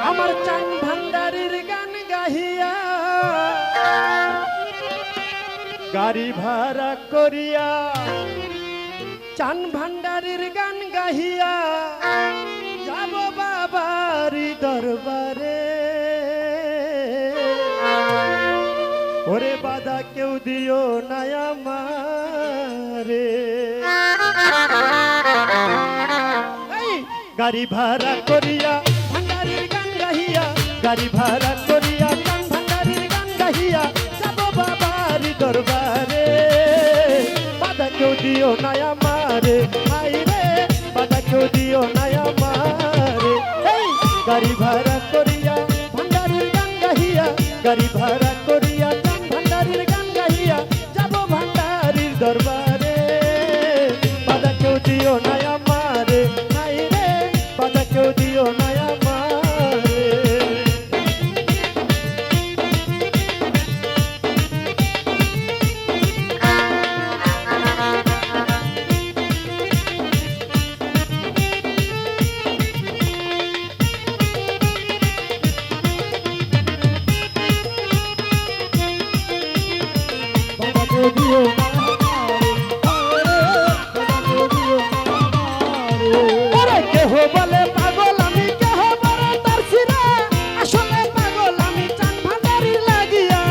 আমার চান ভান্ডারির গান গাহিয়া গাড়ি ভাড়া করিয়া চান ভান্ডারির গান গাহিয়া যাব বাবারি দরবারে ওরে বাধা কেউ দিও না আমারে গাড়ি ভাড়া করিয়া ভান্ডারির গান গাহিয়া গাড়ি ভাড়া করিয়া চান ভান্ডারির গান গাহিয়া যাব বাবারি দরবারে বাধা কেউ দিও না আমারে হায়রে বাধা কেউ দিও না আমারে গাড়ি ভাড়া করিয়া ভান্ডারির গান গাহিয়া গাড়ি ভাড়া করিয়া চান ভান্ডারির গান গাহিয়া যাব ভান্ডারির দরবারে বাধা কেউ দিও না আমারে হায়রে বাধা কেউ দিও না আমারে কেহ বলে পাগল আমি কেহ বলে তার সিরা আসলে পাগল আমি চান ভান্ডারি লাগিয়া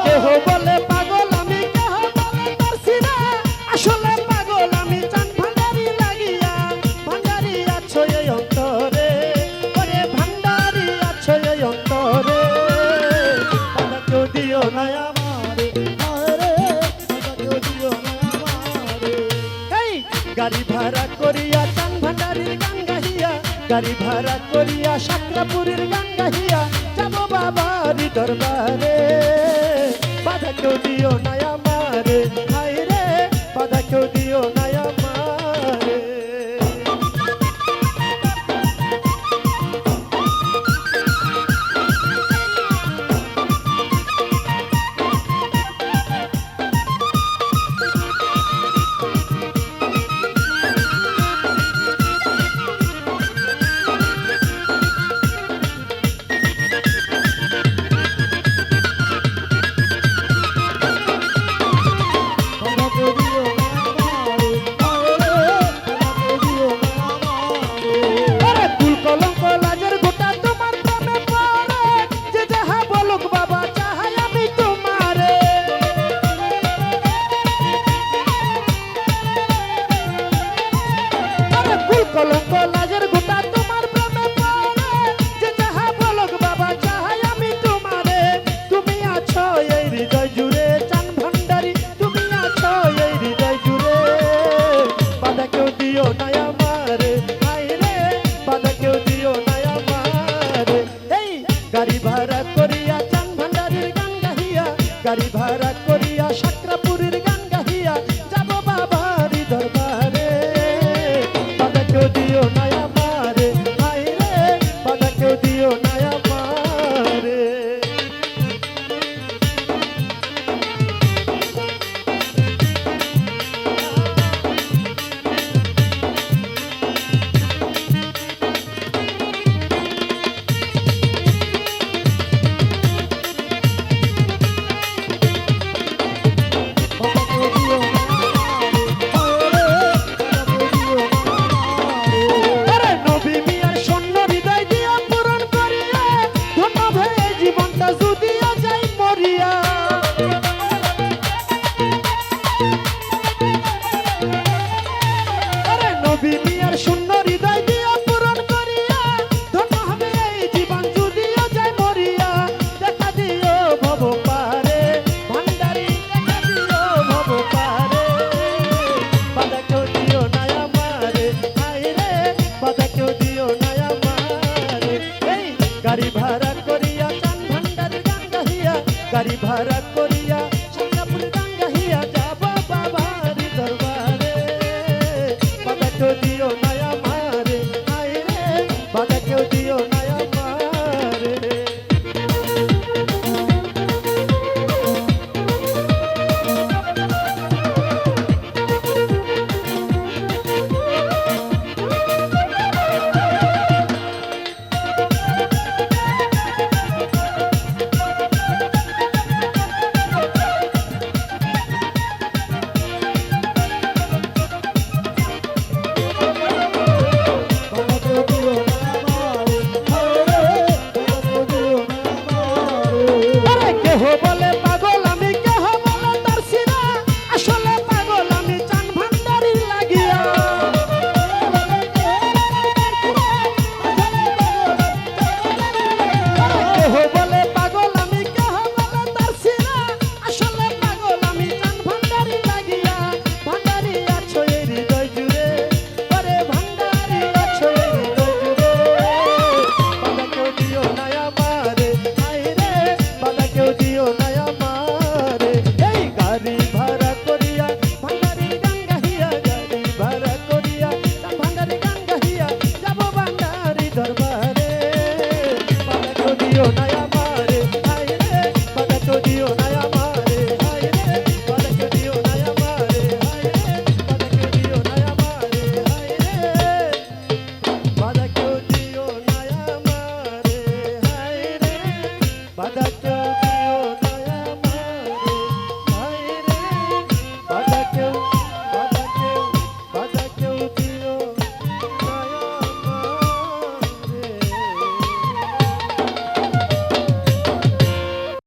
কেহ বলে পাগল আমি কেহ বলে তার সিরা আসলে পাগল আমি চান ভান্ডারি লাগিয়া ভান্ডারি আছো এই অন্তরে ওরে ভান্ডারি আছো এই অন্তরে বাধা কেউ দিও না গাড়ি ভাড়া করিয়া চান ভান্ডারির গান গাহিয়া গাড়ি ভাড়া করিয়া সাকরাপুরের গান গাহিয়া যাব বাবারি দরবারে বাধা কেউ দিও না